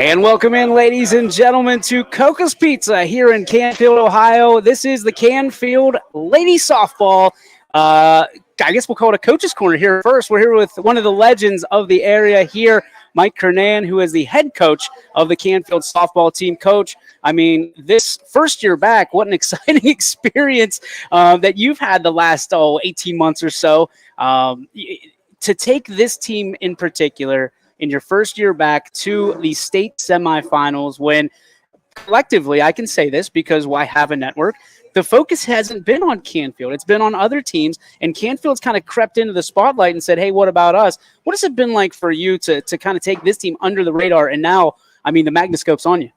And welcome in, ladies and gentlemen, to Coca's Pizza here in Canfield, Ohio. This is the Canfield Ladies Softball. I guess we'll call it a coach's corner here first. We're here with one of the legends of the area here, Mike Kernan, who is the head coach of the Canfield softball team. Coach, I mean, this first year back, what an exciting experience that you've had the last 18 months or so. To take this team in particular in your first year back to the state semifinals when collectively, I can say this because I have a network, the focus hasn't been on Canfield. It's been on other teams, and Canfield's kind of crept into the spotlight and said, hey, what about us? What has it been like for you to kind of take this team under the radar? And now, I mean, the magnascope's on you.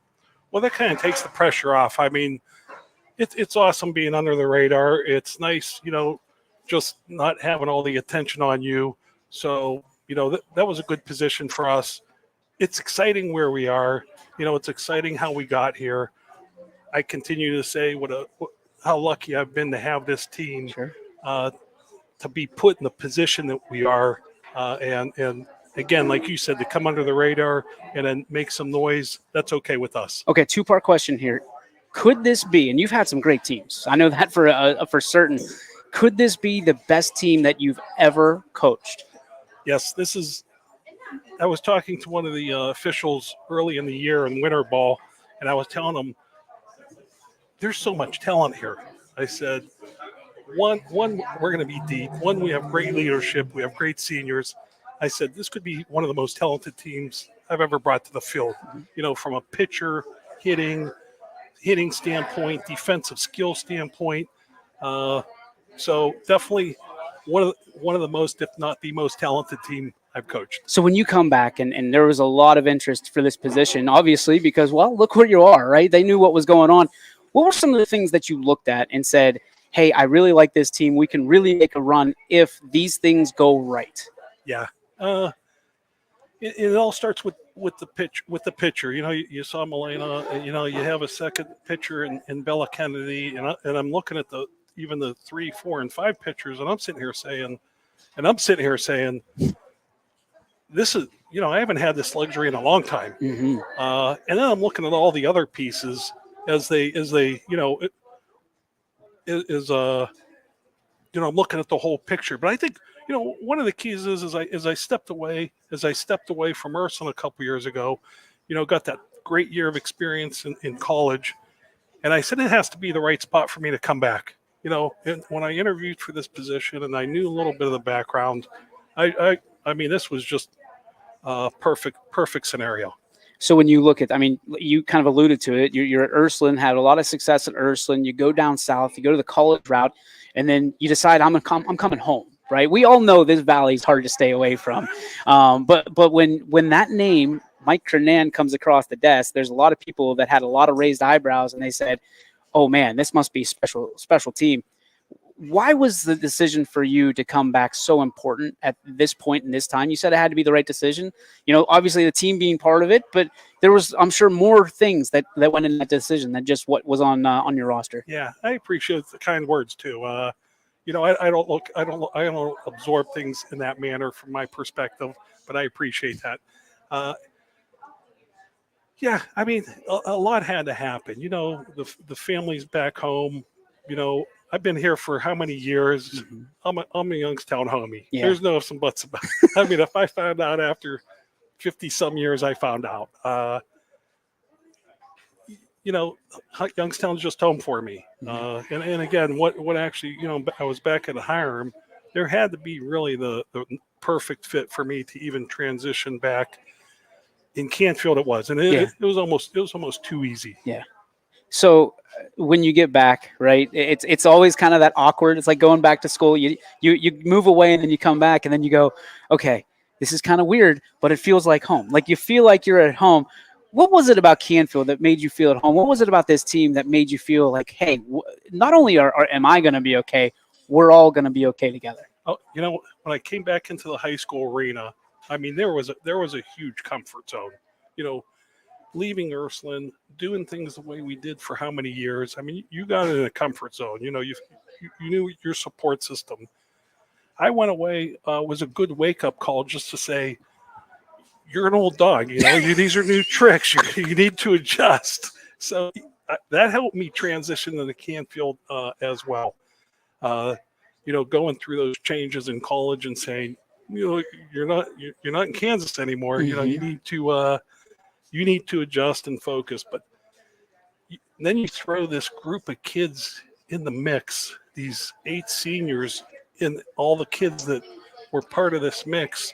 Well, that kind of takes the pressure off. I mean, it's awesome being under the radar. It's nice, just not having all the attention on you. So, that was a good position for us. It's exciting where we are. It's exciting how we got here. I continue to say how lucky I've been to have this team, Sure. To be put in the position that we are. And again, like you said, to come under the radar and then make some noise, that's okay with us. Okay, two-part question here. Could this be, and you've had some great teams, I know that for certain, could this be the best team that you've ever coached? Yes, I was talking to one of the officials early in the year in winter ball, and I was telling them, there's so much talent here. I said, one, we're going to be deep. One, we have great leadership. We have great seniors. I said, this could be one of the most talented teams I've ever brought to the field, from a pitcher, hitting standpoint, defensive skill standpoint. So definitely one of the most, if not the most talented team I've coached. So when you come back, and there was a lot of interest for this position, obviously, because, well, look where you are, right? They knew what was going on. What were some of the things that you looked at and said, hey, I really like this team. We can really make a run if these things go right? Yeah. It all starts with the pitcher. You saw Milena, you have a second pitcher in Bella Kennedy, and I'm looking at even the 3, 4, and 5 pitchers, and I'm sitting here saying, this is, I haven't had this luxury in a long time. Mm-hmm. And then I'm looking at all the other pieces as they I'm looking at the whole picture. But I think, one of the keys is I stepped away from Ursuline a couple years ago, got that great year of experience in college. And I said, it has to be the right spot for me to come back. And when I interviewed for this position and I knew a little bit of the background, I mean, this was just a perfect scenario. So when you look at, I mean, you kind of alluded to it. You're at Ursuline, had a lot of success at Ursuline. You go down south, you go to the college route, and then you decide I'm coming home, right? We all know this valley is hard to stay away from. But when that name, Mike Kernan, comes across the desk, there's a lot of people that had a lot of raised eyebrows, and they said, oh man, this must be a special team. Why was the decision for you to come back so important at this point in this time? You said it had to be the right decision. Obviously the team being part of it, but there was, I'm sure, more things that went in that decision than just what was on your roster. Yeah, I appreciate the kind words too. I don't absorb things in that manner from my perspective, but I appreciate that. Yeah, I mean, a lot had to happen. The family's back home. I've been here for how many years? Mm-hmm. I'm a Youngstown homie. Yeah. There's no ifs and buts about it. I mean, if I found out after 50-some years, I found out. Youngstown's just home for me. Mm-hmm. And again, what actually, I was back at Hiram. There had to be really the perfect fit for me to even transition back. In Canfield, it was, and it was almost too easy. Yeah. So when you get back, right, it's always kind of that awkward. It's like going back to school. You move away and then you come back and then you go, okay, this is kind of weird, but it feels like home. Like you feel like you're at home. What was it about Canfield that made you feel at home? What was it about this team that made you feel like, hey, not only am I going to be okay, we're all going to be okay together? Oh, when I came back into the high school arena, I mean, there was a huge comfort zone, leaving Ursuline, doing things the way we did for how many years. I mean, you got in a comfort zone, you knew your support system. I went away, was a good wake up call just to say, you're an old dog. These are new tricks. You need to adjust. So that helped me transition to the Canfield as well. Going through those changes in college and saying, you're not in Kansas anymore. Mm-hmm. You need to adjust and focus. But then you throw this group of kids in the mix, these 8 seniors, and all the kids that were part of this mix.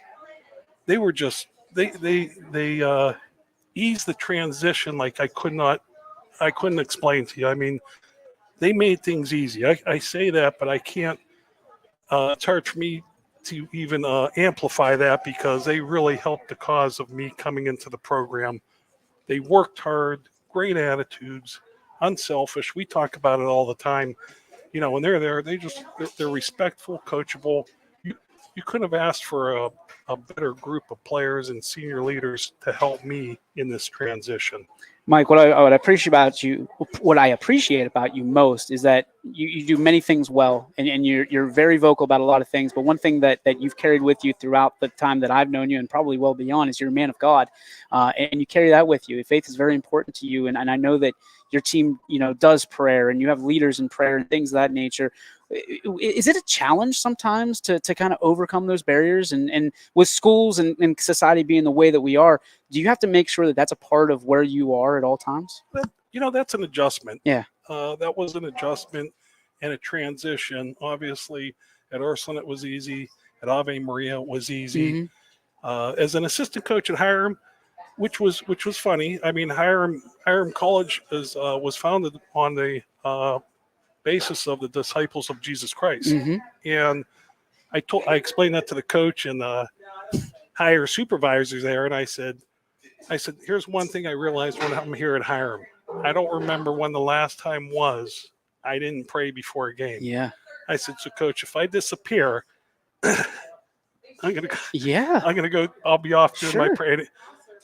They were just they eased the transition like I couldn't explain to you. I mean, they made things easy. I say that, but I can't. It's hard for me to even amplify that because they really helped the cause of me coming into the program. They worked hard, great attitudes, unselfish. We talk about it all the time. When they're there, they're respectful, coachable. You couldn't have asked for a better group of players and senior leaders to help me in this transition. Mike, what I appreciate about you most is that you do many things well, and you're very vocal about a lot of things. But one thing that you've carried with you throughout the time that I've known you, and probably well beyond, is you're a man of God, and you carry that with you. Faith is very important to you, and I know that your team, does prayer, and you have leaders in prayer and things of that nature. Is it a challenge sometimes to kind of overcome those barriers? And with schools and society being the way that we are, do you have to make sure that that's a part of where you are at all times? That's an adjustment. Yeah. That was an adjustment and a transition. Obviously, at Ursuline it was easy. At Ave Maria it was easy. Mm-hmm. As an assistant coach at Hiram, which was funny. I mean, Hiram College was founded on the basis of the disciples of Jesus Christ. Mm-hmm. And I explained that to the coach and the higher supervisors there, and I said, here's one thing I realized when I'm here at Hiram. I don't remember when the last time was I didn't pray before a game. Yeah. I said, so coach, if I disappear, I'm gonna go. I'll be off doing my prayer.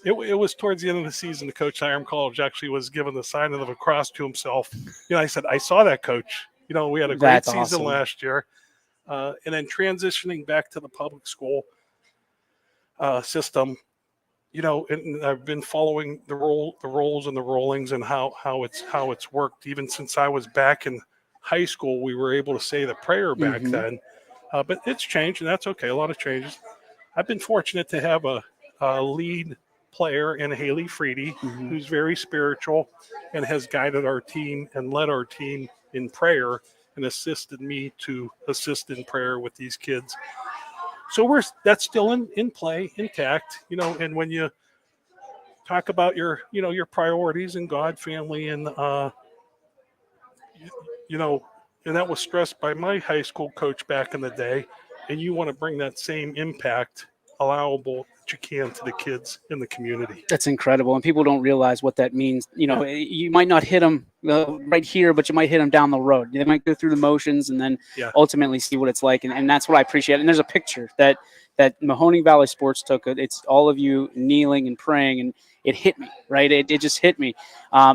It was towards the end of the season. The coach at Hiram College actually was given the sign of the cross to himself. I said, I saw that, coach. We had a great season last year. And then transitioning back to the public school system, and I've been following the roles and the rollings and how it's worked. Even since I was back in high school, we were able to say the prayer back mm-hmm. then. But it's changed, and that's okay. A lot of changes. I've been fortunate to have a lead player in Haley Freedy, mm-hmm. who's very spiritual and has guided our team and led our team in prayer and assisted me to assist in prayer with these kids. So that's still in play, intact, and when you talk about your priorities in God, family, and and that was stressed by my high school coach back in the day, and you want to bring that same impact allowable that you can to the kids in the community. That's incredible, and people don't realize what that means. You might not hit them right here, but you might hit them down the road. They might go through the motions and then ultimately see what it's like, and that's what I appreciate. And there's a picture that Mahoning Valley Sports took. It's all of you kneeling and praying, and it hit me, right? It just hit me.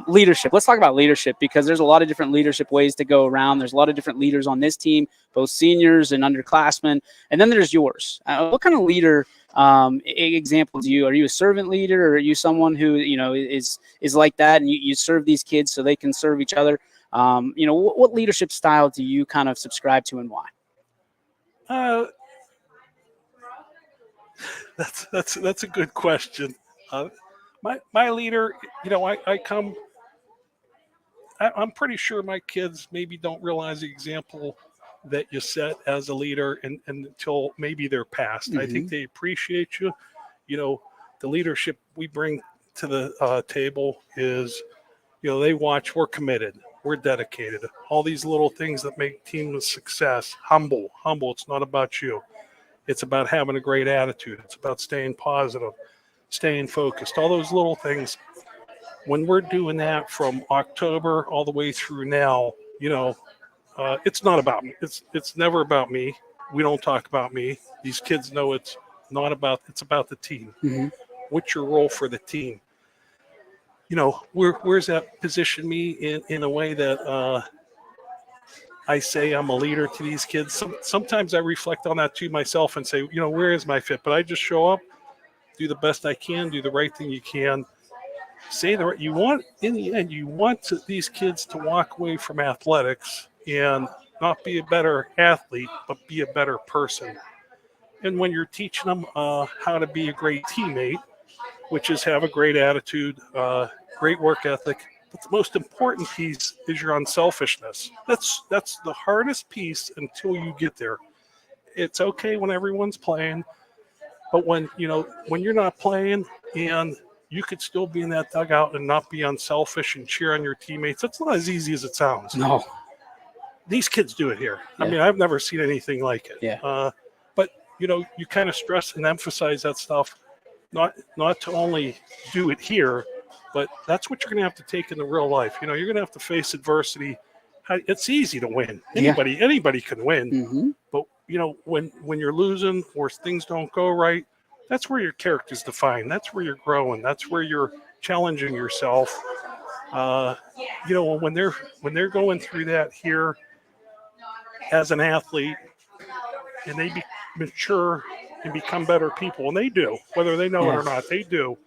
Leadership. Let's talk about leadership, because there's a lot of different leadership ways to go around. There's a lot of different leaders on this team, both seniors and underclassmen. And then there's yours. What kind of leader example do you? Are you a servant leader, or are you someone who, is like that, and you serve these kids so they can serve each other? What leadership style do you kind of subscribe to, and why? That's a good question. My leader, I'm pretty sure my kids maybe don't realize the example that you set as a leader and until maybe they're past. Mm-hmm. I think they appreciate you. The leadership we bring to the table is, they watch, we're committed, we're dedicated. All these little things that make team a success. Humble. It's not about you. It's about having a great attitude. It's about staying positive, staying focused, all those little things. When we're doing that from October all the way through now, it's not about me. It's never about me. We don't talk about me. These kids know it's about the team. Mm-hmm. What's your role for the team? Where's that position me in a way that I say I'm a leader to these kids? Sometimes I reflect on that too myself and say, where is my fit? But I just show up, do the best I can, do the right thing you can. Say the right. You want, in the end, you want these kids to walk away from athletics and not be a better athlete, but be a better person. And when you're teaching them how to be a great teammate, which is have a great attitude, great work ethic, but the most important piece is your unselfishness. That's the hardest piece until you get there. It's okay when everyone's playing, but when you're not playing and you could still be in that dugout and not be unselfish and cheer on your teammates. It's not as easy as it sounds. No. These kids do it here. Yeah. I mean, I've never seen anything like it. Yeah. But you kind of stress and emphasize that stuff, not to only do it here, but that's what you're going to have to take into real life. You're going to have to face adversity. It's easy to win. Anybody can win. Mm-hmm. But when you're losing or things don't go right, that's where your character's defined. That's where you're growing. That's where you're challenging yourself. When they're going through that here as an athlete, and they mature and become better people, and they do, whether they know it or not, they do.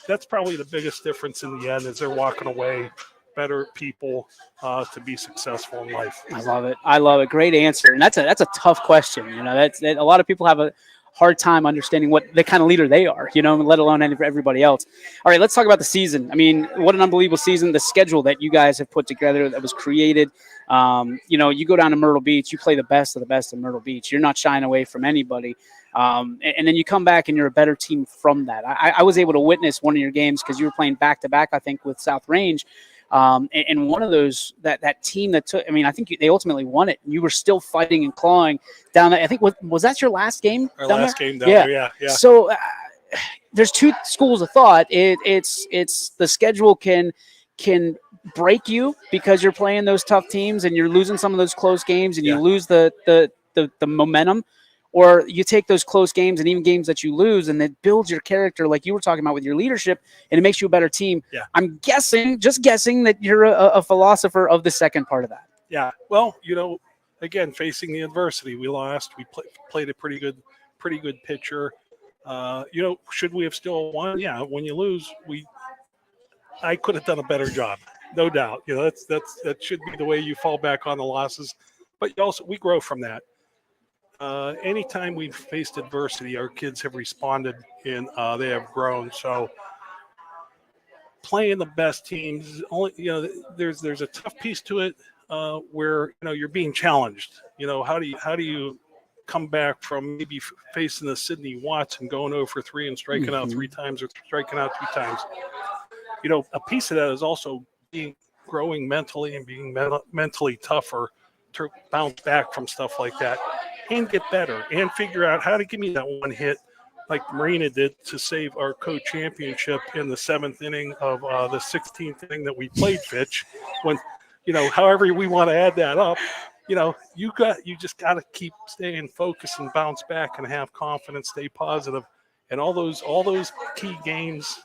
That's probably the biggest difference in the end, is they're walking away better people to be successful in life. I love it. Great answer. And that's a tough question. That a lot of people have a hard time understanding what the kind of leader they are, let alone everybody else. All right, let's talk about the season. I mean, what an unbelievable season. The schedule that you guys have put together that was created. You go down to Myrtle Beach, you play the best of the best in Myrtle Beach. You're not shying away from anybody. And then you come back and you're a better team from that. I was able to witness one of your games because you were playing back-to-back, I think, with South Range. And one of those, that team that took, I think they ultimately won it. You were still fighting and clawing down there. I think, was that your last game? Our last game down there, yeah. So there's two schools of thought. It's the schedule can break you because you're playing those tough teams and you're losing some of those close games and you lose the momentum. Or you take those close games and even games that you lose, and it builds your character, like you were talking about with your leadership, and it makes you a better team. Yeah. I'm just guessing that you're a philosopher of the second part of that. Yeah. Well, again, facing the adversity, we lost. We played a pretty good pitcher. Should we have still won? Yeah. When you lose, I could have done a better job, no doubt. That should be the way you fall back on the losses. But we grow from that. Anytime we've faced adversity, our kids have responded and they have grown. So playing the best teams, there's a tough piece to it where you're being challenged. How do you come back from maybe facing the Sidney Watts and going 0 for 3 and striking out 3 times or striking out 2 times? A piece of that is also growing mentally and being mentally tougher to bounce back from stuff like that. And get better and figure out how to give me that one hit like Marina did to save our co-championship in the 7th inning of the 16th inning that we played, Fitch. When, however we want to add that up, you just got to keep staying focused and bounce back and have confidence, stay positive. And all those key games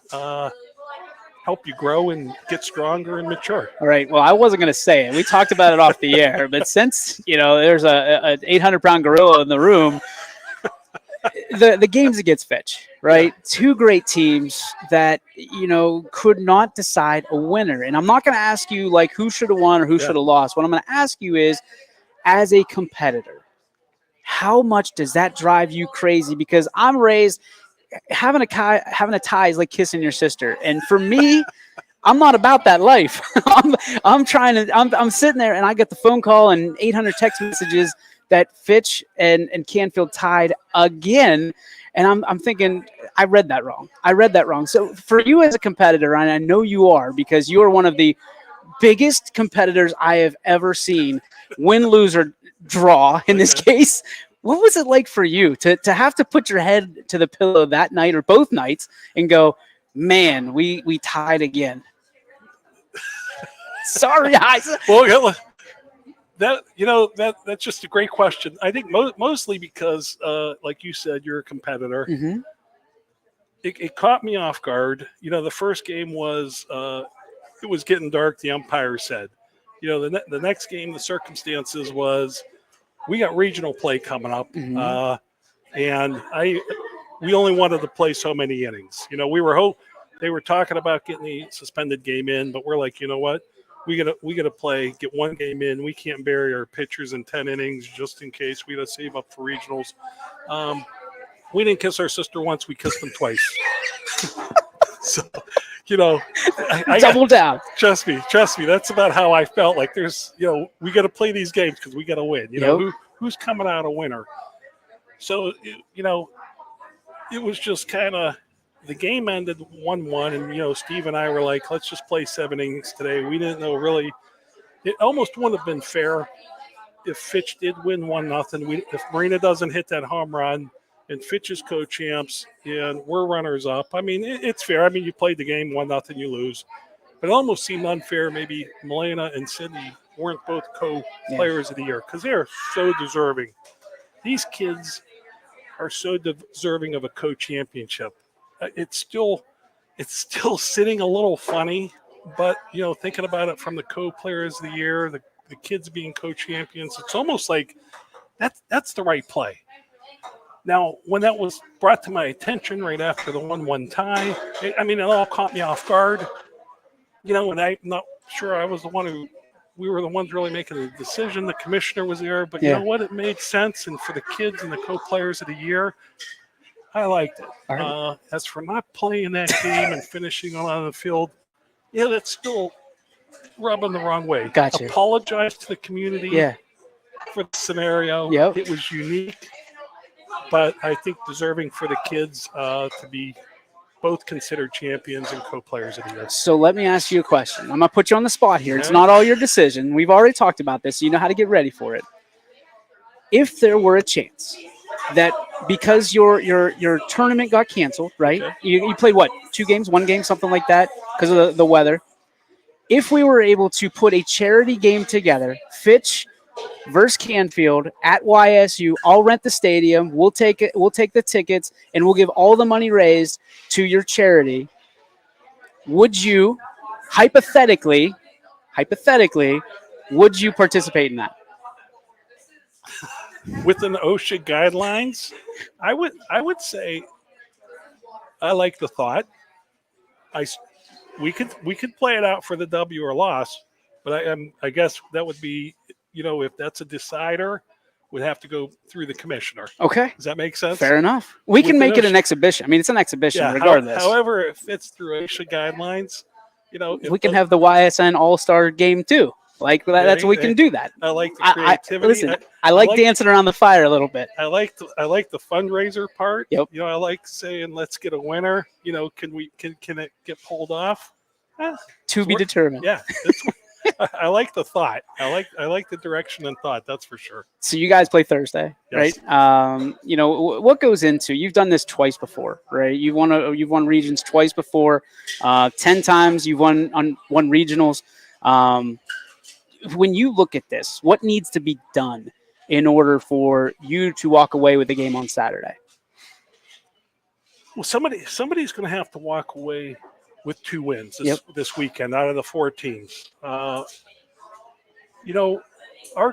help you grow and get stronger and mature. All right. Well, I wasn't going to say it. We talked about it off the air, but since, there's a 800-pound gorilla in the room, the games against Fitch, right? Yeah. 2 great teams that, could not decide a winner. And I'm not going to ask you, like, who should have won or who should have lost. What I'm going to ask you is, as a competitor, how much does that drive you crazy? Because I'm raised – having a tie is like kissing your sister, and for me, I'm not about that life. I'm sitting there, and I get the phone call and 800 text messages that Fitch and Canfield tied again, and I'm thinking I read that wrong. So for you as a competitor, and I know you are because you are one of the biggest competitors I have ever seen, win, lose, or draw in this case. What was it like for you to have to put your head to the pillow that night or both nights and go, man, we tied again? Sorry, well, that's just a great question. I think mostly because, like you said, you're a competitor. Mm-hmm. It caught me off guard. The first game was it was getting dark. The umpire said, the next game, the circumstances was. We got regional play coming up, and we only wanted to play so many innings. You know, they were talking about getting the suspended game in, but we're like, you know what? We gotta get one game in. We can't bury our pitchers in 10 innings just in case. We gotta save up for regionals. We didn't kiss our sister once. We kissed them twice. So, you know, I Double down. Trust me. That's about how I felt. Like we got to play these games because we got to win. You know, who's coming out a winner? So, it was just kind of the game ended 1-1, and Steve and I were like, let's just play 7 innings today. We didn't know really. It almost wouldn't have been fair if Fitch did win 1-0. If Marina doesn't hit that home run, and Fitch is co-champs, and we're runners-up. I mean, it's fair. I mean, you played the game 1-0, you lose. But it almost seemed unfair maybe Milena and Sydney weren't both co-players of the year because they're so deserving. These kids are so deserving of a co-championship. It's still sitting a little funny, but, thinking about it from the co-players of the year, the kids being co-champions, it's almost like that's the right play. Now, when that was brought to my attention right after the 1-1 tie, it all caught me off guard. And I'm not sure I was we were the ones really making the decision. The commissioner was there, but you know what? It made sense. And for the kids and the co-players of the year, I liked it. Right. As for not playing that game and finishing on the field, that's still rubbing the wrong way. Gotcha. Apologize to the community for the scenario. Yep. It was unique. But I think deserving for the kids to be both considered champions and co-players of the year. So let me ask you a question. I'm going to put you on the spot here. It's not all your decision. We've already talked about this, so you know how to get ready for it. If there were a chance that because your tournament got canceled, right? Okay. You played, 2 games, 1 game, something like that, because of the weather. If we were able to put a charity game together, Fitch versus Canfield at YSU, I'll rent the stadium. We'll take it. We'll take the tickets, and we'll give all the money raised to your charity. Would you, hypothetically, would you participate in that? Within OSHA guidelines, I would say I like the thought. We could play it out for the W or loss, but I guess that would be. If that's a decider, would have to go through the commissioner. Okay. Does that make sense? Fair enough. We can make it an exhibition. I mean, it's an exhibition regardless. However, it fits through ASHA guidelines. We can have the YSN All-Star game too. Like that's we can do that. I like the creativity. I like dancing around the fire a little bit. I like the fundraiser part. Yep. I like saying let's get a winner. Can it get pulled off? To be determined. Yeah. I like the thought. I like the direction and thought. That's for sure. So you guys play Thursday, yes. right? What goes into? You've done this twice before, right? You've won regions twice before. 10 times you've won regionals. When you look at this, what needs to be done in order for you to walk away with the game on Saturday? Well, somebody's going to have to walk away with 2 wins this weekend out of the 4 teams. Our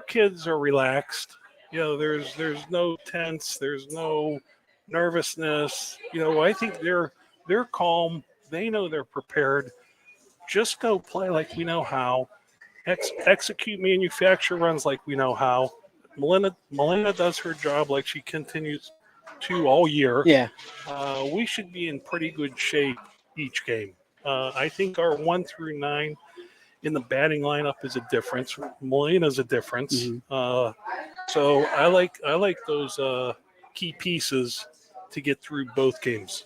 kids are relaxed. There's no tense. There's no nervousness. I think they're calm. They know they're prepared. Just go play like we know how. Execute manufacture runs like we know how. Melina does her job like she continues to all year. Yeah. We should be in pretty good shape each game. I think our 1 through 9 in the batting lineup is a difference. Melina's a difference. Mm-hmm. So I like those key pieces to get through both games.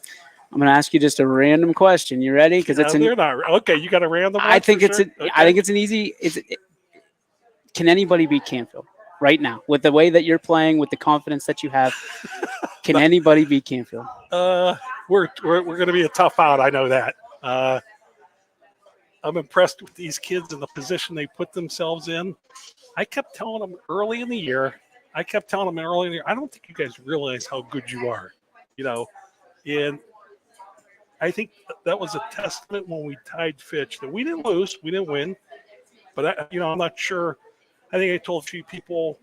I'm going to ask you just a random question. You ready? Because they're not okay. You got a random one? I think it's an easy. Can anybody beat Canfield right now with the way that you're playing, with the confidence that you have? Can anybody beat Canfield? We're going to be a tough out. I know that. I'm impressed with these kids and the position they put themselves in. I kept telling them early in the year. I don't think you guys realize how good you are, and I think that was a testament when we tied Fitch that we didn't lose, we didn't win, but I'm not sure. I think I told a few people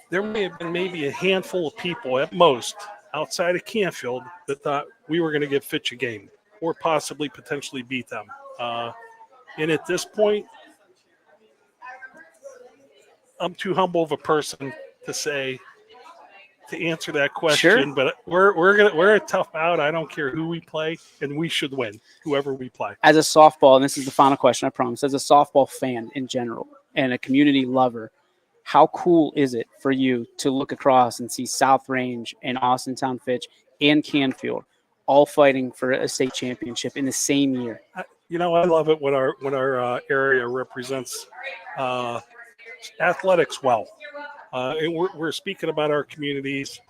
there may have been maybe a handful of people at most outside of Canfield that thought we were going to give Fitch a game or possibly potentially beat them. And at this point, I'm too humble of a person to answer that question. Sure. But we're a tough out. I don't care who we play, and we should win whoever we play. As a softball, and this is the final question, I promise, as a softball fan in general and a community lover, how cool is it for you to look across and see South Range and Austintown Fitch and Canfield all fighting for a state championship in the same year? I love it when our area represents athletics well. And we're speaking about our communities,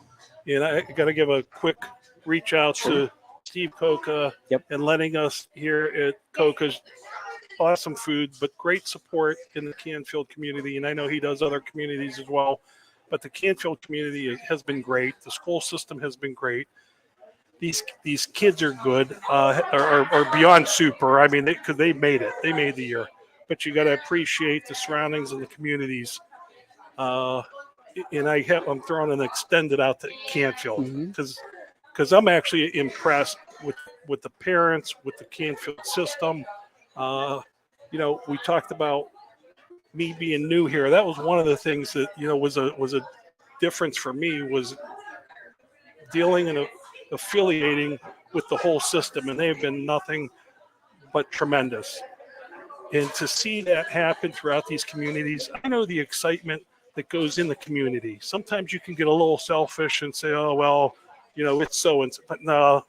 and I got to give a quick reach out to Steve Coca and letting us here at Coca's awesome food, but great support in the Canfield community. And I know he does other communities as well, but the Canfield community has been great. The school system has been great. These kids are good, are beyond super. I mean, because they made it. They made the year. But you got to appreciate the surroundings and the communities. And I'm throwing an extended out to Canfield because I'm actually impressed with the parents, with the Canfield system. We talked about me being new here. That was one of the things that was a difference for me, was dealing and affiliating with the whole system, and they've been nothing but tremendous. And to see that happen throughout these communities, I know the excitement that goes in the community. Sometimes you can get a little selfish and say, oh, well, it's so and so. But no,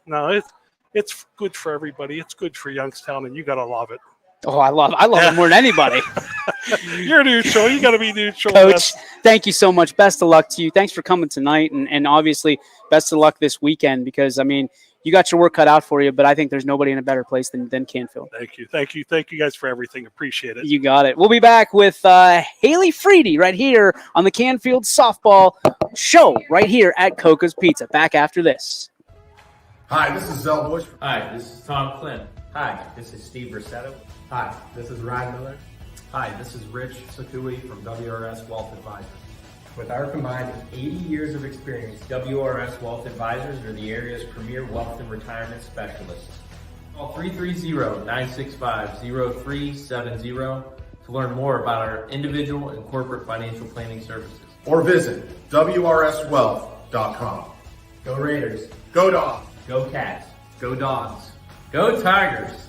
it's good for everybody. It's good for Youngstown, and you got to love it. Oh, I love it more than anybody. You're neutral. You got to be neutral. Coach, thank you so much. Best of luck to you. Thanks for coming tonight, and obviously best of luck this weekend, because, I mean, you got your work cut out for you, but I think there's nobody in a better place than Canfield. Thank you guys for everything. Appreciate it. You got it. We'll be back with Haley Freedy right here on the Canfield Softball Show right here at Coca's Pizza. Back after this. Hi, this is Zell Bush. Hi, this is Tom Flynn. Hi, this is Steve Rossetto. Hi, this is Ryan Miller. Hi, this is Rich Sakui from WRS Wealth Advisors. With our combined 80 years of experience, WRS Wealth Advisors are the area's premier wealth and retirement specialists. Call 330-965-0370 to learn more about our individual and corporate financial planning services. Or visit WRSwealth.com. Go Raiders. Go Dogs. Go Cats. Go Dogs. Go Tigers!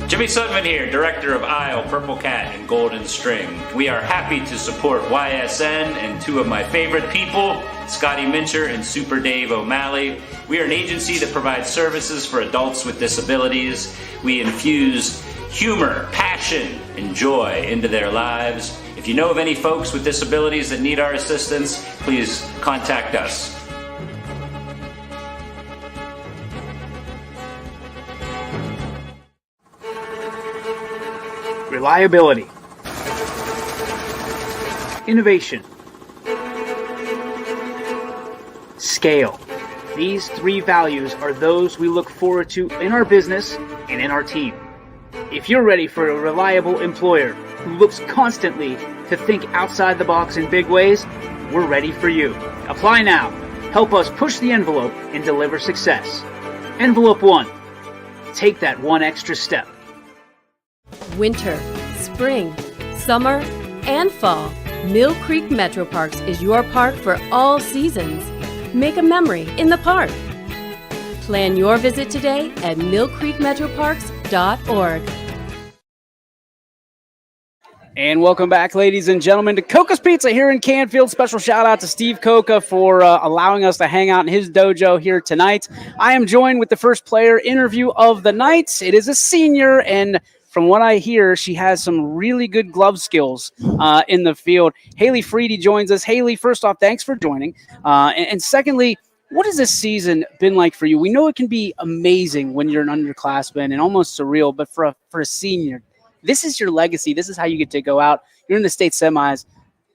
Jimmy Sudman here, Director of Isle, Purple Cat, and Golden String. We are happy to support YSN and two of my favorite people, Scotty Mincher and Super Dave O'Malley. We are an agency that provides services for adults with disabilities. We infuse humor, passion, and joy into their lives. If you know of any folks with disabilities that need our assistance, please contact us. Reliability, innovation, scale. These three values are those we look forward to in our business and in our team. If you're ready for a reliable employer who looks constantly to think outside the box in big ways, we're ready for you. Apply now. Help us push the envelope and deliver success. Envelope 1. Take that one extra step. Winter, spring, summer, and fall. Mill Creek Metro Parks is your park for all seasons. Make a memory in the park. Plan your visit today at millcreekmetroparks.org. And welcome back, ladies and gentlemen, to Coca's Pizza here in Canfield. Special shout out to Steve Coca for allowing us to hang out in his dojo here tonight. I am joined with the first player interview of the night. It is a senior, and from what I hear, she has some really good glove skills in the field. Haley Freedy joins us. Haley, first off, thanks for joining. And secondly, what has this season been like for you? We know it can be amazing when you're an underclassman and almost surreal, but for a senior, this is your legacy. This is how you get to go out. You're in the state semis.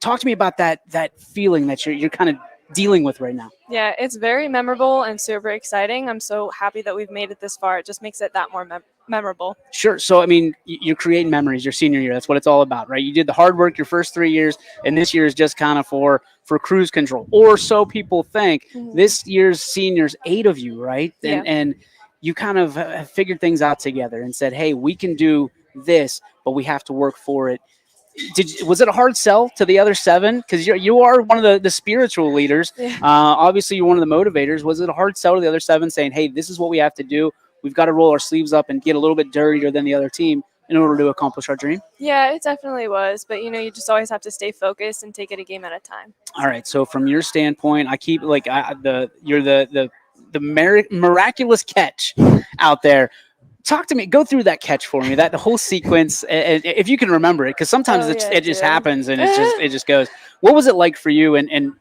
Talk to me about that feeling that you're kind of dealing with right now? Yeah, it's very memorable and super exciting. I'm so happy that we've made it this far. It just makes it that more memorable. Sure. So, I mean, you're creating memories your senior year. That's what it's all about, right? You did the hard work your first 3 years, and this year is just kind of for cruise control, or so people think. Mhm. This year's seniors, 8 of you, right? Yeah. And you kind of have figured things out together and said, hey, we can do this, but we have to work for it. Was it a hard sell to the other 7? Because you are one of the spiritual leaders. Yeah. Obviously, you're one of the motivators. Was it a hard sell to the other 7 saying, hey, this is what we have to do? We've got to roll our sleeves up and get a little bit dirtier than the other team in order to accomplish our dream? Yeah, it definitely was. But, you just always have to stay focused and take it a game at a time. All right. So from your standpoint, I keep you're the miraculous catch out there. Talk to me. Go through that catch for me. That whole sequence, and if you can remember it, because sometimes it just happens and it just goes. What was it like for you? And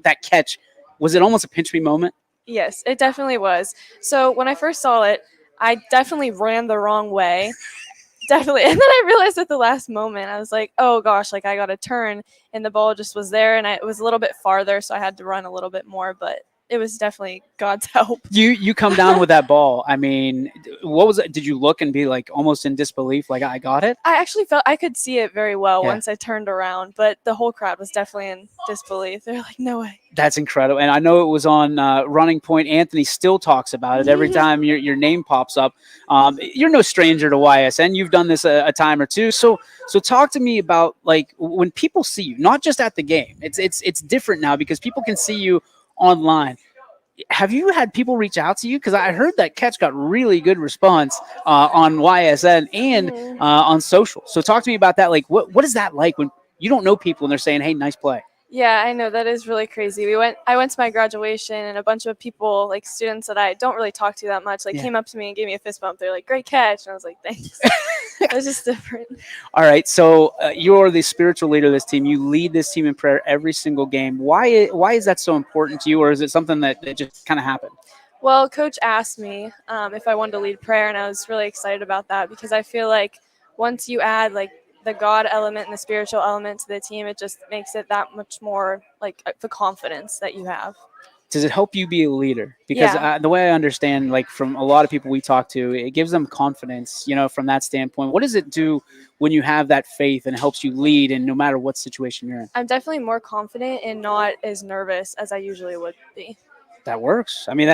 that catch, was it almost a pinch me moment? Yes, it definitely was. So when I first saw it, I definitely ran the wrong way. Definitely. And then I realized at the last moment, I was like, oh gosh, like I got to turn, and the ball just was there, and it was a little bit farther, so I had to run a little bit more, but it was definitely God's help. You come down with that ball. I mean, what was it? Did you look and be like almost in disbelief, like I got it? I actually felt I could see it very well Yeah. once I turned around, but the whole crowd was definitely in disbelief. They're like, no way. That's incredible. And I know it was on Running Point. Anthony still talks about it every time your name pops up. You're no stranger to YSN. You've done this a time or two. So talk to me about like when people see you, not just at the game. It's different now because people can see you online. Have you had people reach out to you? Because I heard that catch got really good response on YSN and on social. So talk to me about that. Like, what is that like when you don't know people and they're saying, hey, nice play? Yeah, I know, that is really crazy. I went to my graduation, and a bunch of people, like students that I don't really talk to that much, came up to me and gave me a fist bump. They're like, great catch. And I was like, thanks. It was just different. All right. So you're the spiritual leader of this team. You lead this team in prayer every single game. Why is that so important to you? Or is it something that just kind of happened? Well, Coach asked me if I wanted to lead prayer, and I was really excited about that because I feel like once you add like the God element and the spiritual element to the team, it just makes it that much more like the confidence that you have. Does it help you be a leader? Because the way I understand, like from a lot of people we talk to, it gives them confidence, from that standpoint. What does it do when you have that faith and it helps you lead in no matter what situation you're in? I'm definitely more confident and not as nervous as I usually would be. That works. I mean,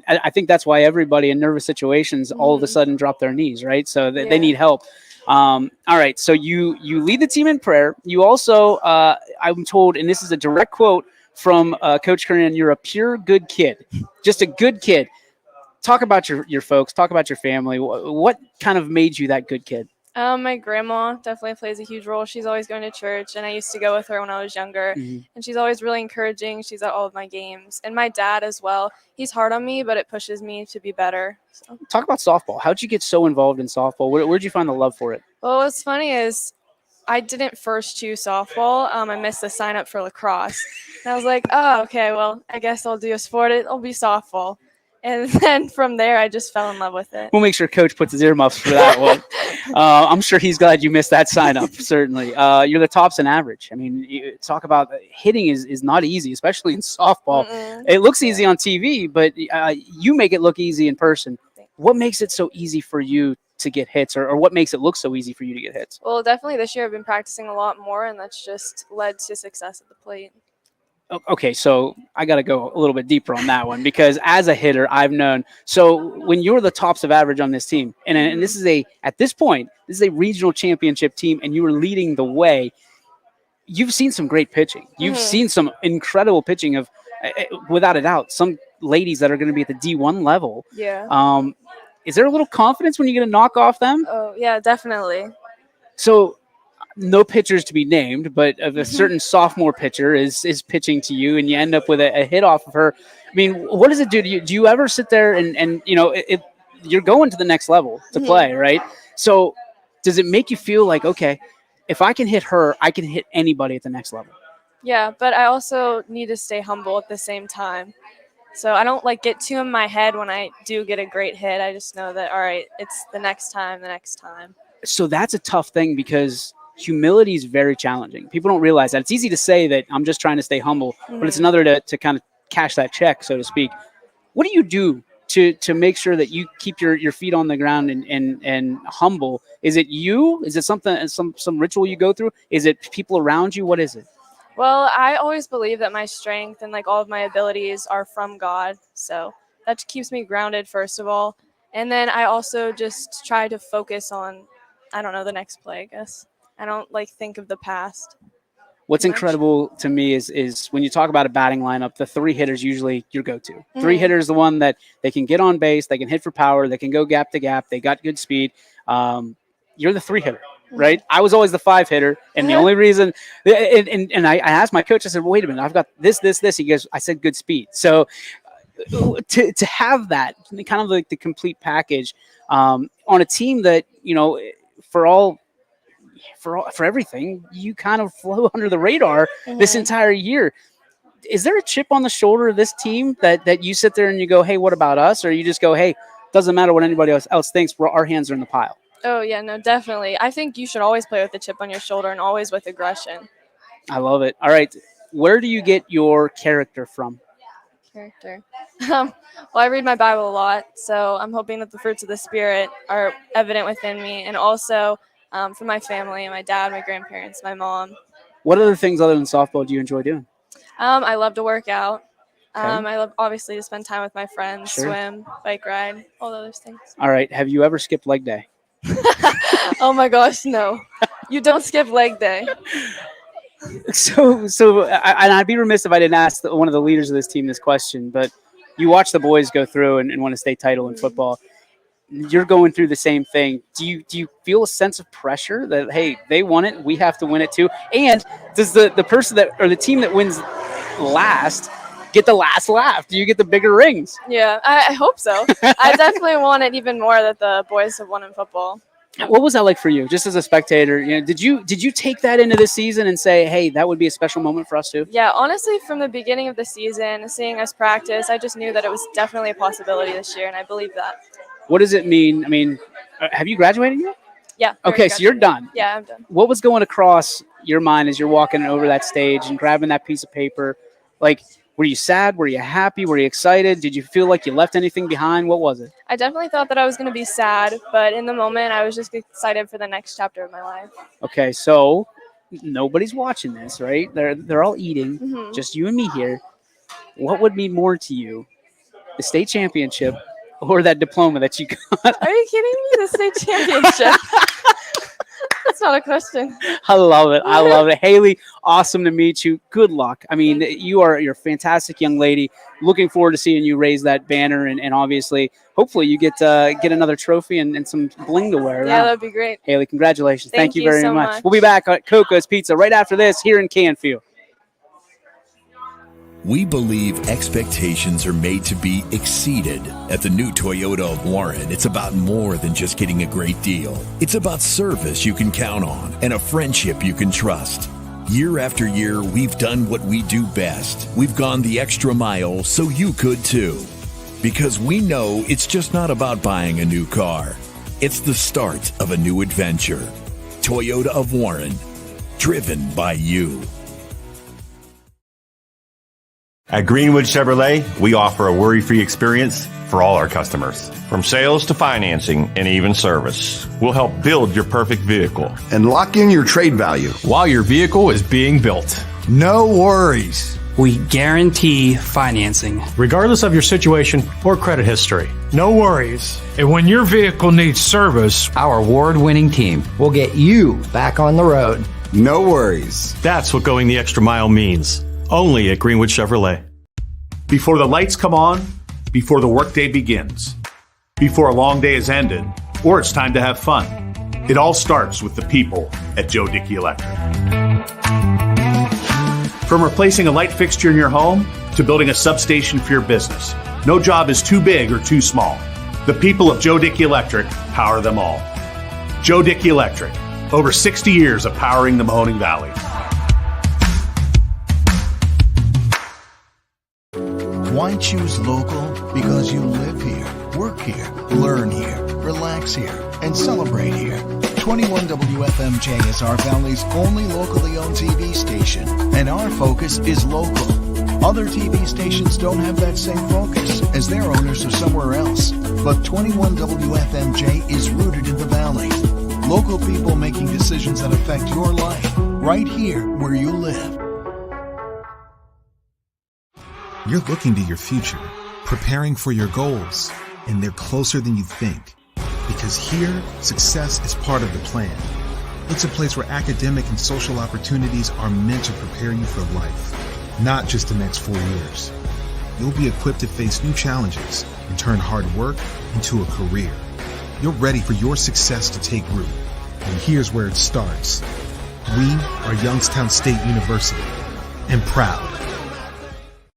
I think that's why everybody in nervous situations all of a sudden drop their knees, right? So they need help. All right. So you lead the team in prayer. You also, I'm told, and this is a direct quote from Coach Curran, you're a pure good kid, just a good kid. Talk about your folks. Talk about your family. What kind of made you that good kid? My grandma definitely plays a huge role. She's always going to church, and I used to go with her when I was younger. And she's always really encouraging. She's at all of my games. And my dad as well. He's hard on me, but it pushes me to be better. So. Talk about softball. How'd you get so involved in softball? Where'd you find the love for it? Well, what's funny is I didn't first choose softball. I missed the sign up for lacrosse. And I was like, oh, okay, well, I guess I'll do a sport. It'll be softball. And then from there, I just fell in love with it. We'll make sure Coach puts his earmuffs for that one. I'm sure he's glad you missed that sign up, certainly. You're the tops in average. I mean, you talk about hitting is not easy, especially in softball. It looks easy on TV, but you make it look easy in person. What makes it so easy for you to get hits, or what makes it look so easy for you to get hits? Well, definitely this year I've been practicing a lot more, and that's just led to success at the plate. Okay, so I got to go a little bit deeper on that one because as a hitter, I've known. So when you're the tops of average on this team, and this is at this point, this is a regional championship team, and you were leading the way. You've seen some great pitching. You've seen some incredible pitching of, without a doubt, some ladies that are going to be at the D1 level. Yeah. Is there a little confidence when you get a knock off them? Oh, yeah, definitely. So no pitchers to be named, but a certain sophomore pitcher is pitching to you, and you end up with a hit off of her. I mean, what does it do to you? Do you ever sit there and you're going to the next level to play, right? So does it make you feel like, okay, if I can hit her, I can hit anybody at the next level? Yeah, but I also need to stay humble at the same time. So I don't get too in my head when I do get a great hit. I just know that, all right, it's the next time. So that's a tough thing because humility is very challenging. People don't realize that. It's easy to say that I'm just trying to stay humble, but it's another to kind of cash that check, so to speak. What do you do to make sure that you keep your feet on the ground and humble? Is it you? Is it something, some ritual you go through? Is it people around you? What is it? Well, I always believe that my strength and like all of my abilities are from God. So that keeps me grounded, first of all. And then I also just try to focus on, I don't know, the next play, I guess. I don't like think of the past. What's incredible to me is when you talk about a batting lineup, the 3 hitters usually your go-to. 3 hitters, the one that they can get on base, they can hit for power, they can go gap to gap, they got good speed. You're the 3 hitter, right? I was always the 5 hitter, and the only reason, and I asked my coach, I said, well, wait a minute, I've got this. He goes, I said good speed. So to have that kind of like the complete package on a team that, you know, for everything, you kind of flew under the radar this entire year. Is there a chip on the shoulder of this team that you sit there and you go, hey, what about us? Or you just go, hey, doesn't matter what anybody else thinks, our hands are in the pile? Oh, yeah, no, definitely. I think you should always play with a chip on your shoulder and always with aggression. I love it. All right. Where do you get your character from? Well, I read my Bible a lot, so I'm hoping that the fruits of the Spirit are evident within me, and also from my family, my dad, my grandparents, my mom. What other things other than softball do you enjoy doing? I love to work out. Okay. I love, obviously, to spend time with my friends, swim, bike ride, all those things. All right. Have you ever skipped leg day? Oh, my gosh, no. You don't skip leg day. So I'd be remiss if I didn't ask one of the leaders of this team this question, but you watch the boys go through and win a state title in football. You're going through the same thing. Do you feel a sense of pressure that, hey, they won it, we have to win it too? And does the person that, or the team that wins last, get the last laugh? Do you get the bigger rings? Yeah, I hope so. I definitely want it even more that the boys have won in football. What was that like for you, just as a spectator? You know, did you take that into the season and say, hey, that would be a special moment for us too? Yeah, honestly, from the beginning of the season, seeing us practice, I just knew that it was definitely a possibility this year, and I believe that. What does it mean? I mean, have you graduated yet? Yeah. Okay, so you're done. Yeah, I'm done. What was going across your mind as you're walking over that stage and grabbing that piece of paper? Like, were you sad? Were you happy? Were you excited? Did you feel like you left anything behind? What was it? I definitely thought that I was going to be sad, but in the moment, I was just excited for the next chapter of my life. Okay, so nobody's watching this, right? They're all eating, just you and me here. What would mean more to you, the state championship or that diploma that you got? Are you kidding me? The state championship. That's not a question. I love it. I love it. Haley, awesome to meet you. Good luck. I mean, you're a fantastic young lady. Looking forward to seeing you raise that banner, and obviously, hopefully you get another trophy and some bling to wear. Yeah, that'd be great. Haley, congratulations. Thank you very so much. We'll be back at Coco's Pizza right after this here in Canfield. We believe expectations are made to be exceeded. At the new Toyota of Warren, it's about more than just getting a great deal. It's about service you can count on and a friendship you can trust. Year after year, we've done what we do best. We've gone the extra mile so you could too. Because we know it's just not about buying a new car. It's the start of a new adventure. Toyota of Warren, driven by you. At Greenwood Chevrolet, we offer a worry-free experience for all our customers. From sales to financing and even service, we'll help build your perfect vehicle. And lock in your trade value while your vehicle is being built. No worries. We guarantee financing, regardless of your situation or credit history. No worries. And when your vehicle needs service, our award-winning team will get you back on the road. No worries. That's what going the extra mile means. Only at Greenwood Chevrolet. Before the lights come on, before the workday begins, before a long day is ended, or it's time to have fun, it all starts with the people at Joe Dickey Electric. From replacing a light fixture in your home to building a substation for your business, no job is too big or too small. The people of Joe Dickey Electric power them all. Joe Dickey Electric, over 60 years of powering the Mahoning Valley. Why choose local? Because you live here, work here, learn here, relax here, and celebrate here. 21 WFMJ is our Valley's only locally owned TV station, and our focus is local. Other TV stations don't have that same focus, as their owners are somewhere else. But 21 WFMJ is rooted in the Valley. Local people making decisions that affect your life, right here where you live. You're looking to your future, preparing for your goals, and they're closer than you think. Because here, success is part of the plan. It's a place where academic and social opportunities are meant to prepare you for life, not just the next 4 years. You'll be equipped to face new challenges and turn hard work into a career. You're ready for your success to take root. And here's where it starts. We are Youngstown State University, and proud.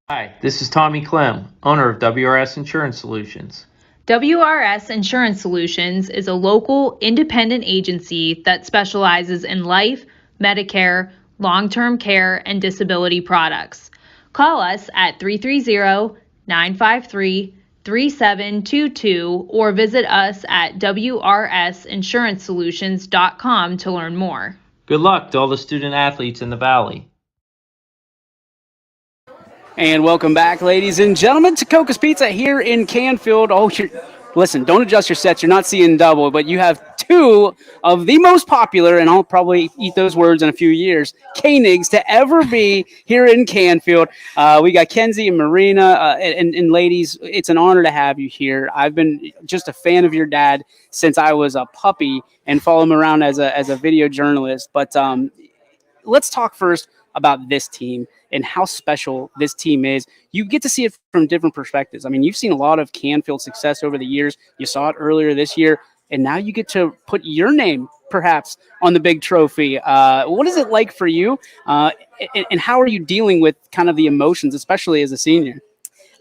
Hi, this is Tommy Clem, owner of WRS Insurance Solutions. WRS Insurance Solutions is a local independent agency that specializes in life, Medicare, long-term care, and disability products. Call us at 330-953-3722 or visit us at wrsinsurancesolutions.com to learn more. Good luck to all the student athletes in the Valley. And welcome back, ladies and gentlemen, to Coca's Pizza here in Canfield. Listen, don't adjust your sets. You're not seeing double, but you have two of the most popular, and I'll probably eat those words in a few years, Koenigs to ever be here in Canfield. We got Kenzie and Marina, and ladies, it's an honor to have you here. I've been just a fan of your dad since I was a puppy and follow him around as a video journalist. But let's talk first about this team and how special this team is. You get to see it from different perspectives. I mean, you've seen a lot of Canfield success over the years. You saw it earlier this year, and now you get to put your name perhaps on the big trophy. What is it like for you, and how are you dealing with kind of the emotions, especially as a senior?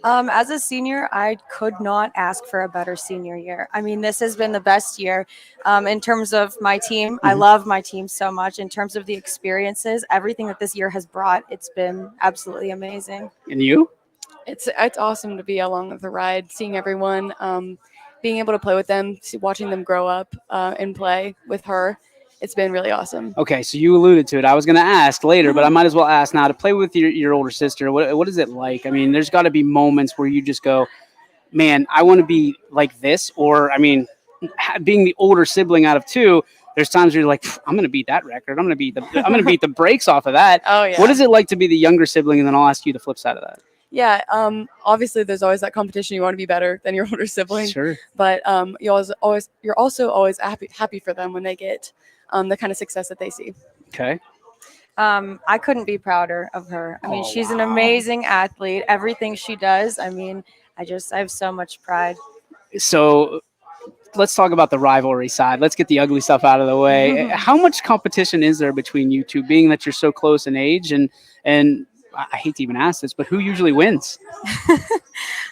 As a senior, I could not ask for a better senior year. I mean, this has been the best year in terms of my team. I love my team so much. In terms of the experiences, everything that this year has brought, it's been absolutely amazing. And you? It's awesome to be along with the ride, seeing everyone, being able to play with them, watching them grow up and play with her. It's been really awesome. Okay, so you alluded to it. I was going to ask later, but I might as well ask now. To play with your older sister, what is it like? I mean, there's got to be moments where you just go, man, I want to be like this. Or, I mean, being the older sibling out of two, there's times where you're like, I'm going to beat that record. I'm going to beat the brakes off of that. Oh, yeah. What is it like to be the younger sibling? And then I'll ask you the flip side of that. Yeah, obviously there's always that competition. You want to be better than your older sibling. Sure. But you're also always happy for them when they get the kind of success that they see. Okay. I couldn't be prouder of her. I mean, she's an amazing athlete. Everything she does, I mean, I have so much pride. So let's talk about the rivalry side. Let's get the ugly stuff out of the way. How much competition is there between you two, being that you're so close in age? And I hate to even ask this, but who usually wins?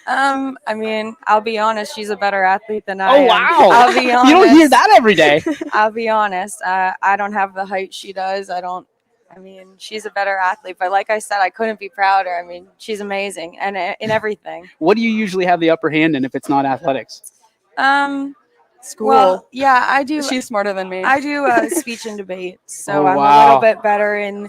I mean, I'll be honest. She's a better athlete than I am. Oh, wow. I'll be honest. You don't hear that every day. I'll be honest. I don't have the height she does. I mean, she's a better athlete. But like I said, I couldn't be prouder. I mean, she's amazing and in everything. What do you usually have the upper hand in if it's not athletics? School. Well, yeah, I do. She's smarter than me. I do speech and debate. So I'm a wow. little bit better in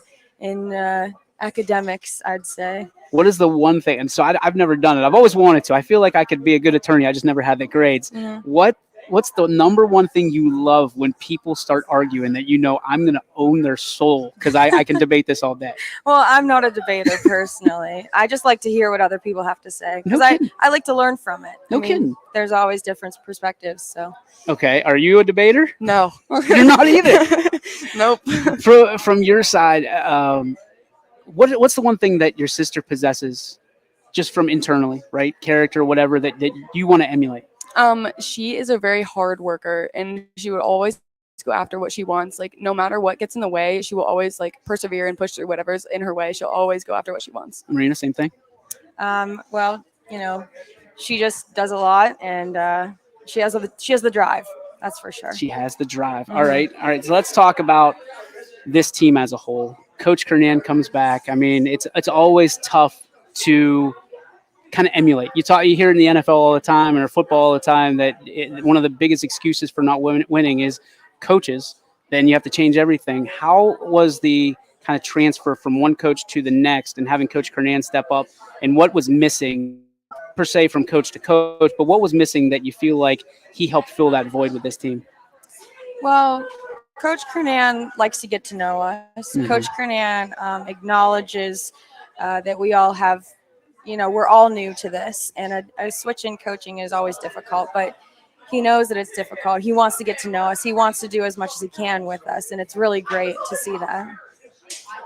academics, I'd say. What is the one thing? And so I've never done it. I've always wanted to. I feel like I could be a good attorney. I just never had the grades. Mhm. What's the number one thing you love when people start arguing that you know I'm going to own their soul because I can debate this all day? Well, I'm not a debater personally. I just like to hear what other people have to say because I like to learn from it. No kidding. There's always different perspectives. So. Okay. Are you a debater? No. You're not either. Nope. From your side, what's the one thing that your sister possesses just from internally, right? Character, whatever, that you want to emulate? She is a very hard worker, and she would always go after what she wants. Like, no matter what gets in the way, she will always like persevere and push through whatever's in her way. She'll always go after what she wants. Marina, same thing. Well, she just does a lot, and she has the drive. That's for sure. She has the drive. Mhm. All right. So let's talk about this team as a whole. Coach Kernan comes back. I mean, it's always tough to kind of emulate. You hear in the NFL all the time or football all the time that one of the biggest excuses for not winning is coaches, then you have to change everything. How was the kind of transfer from one coach to the next and having Coach Kernan step up, and what was missing, not per se from coach to coach, but what was missing that you feel like he helped fill that void with this team? Well, Coach Kernan likes to get to know us. Coach Kernan acknowledges that we all have, we're all new to this, and a switch in coaching is always difficult, but he knows that it's difficult. He wants to get to know us. He wants to do as much as he can with us, and it's really great to see that.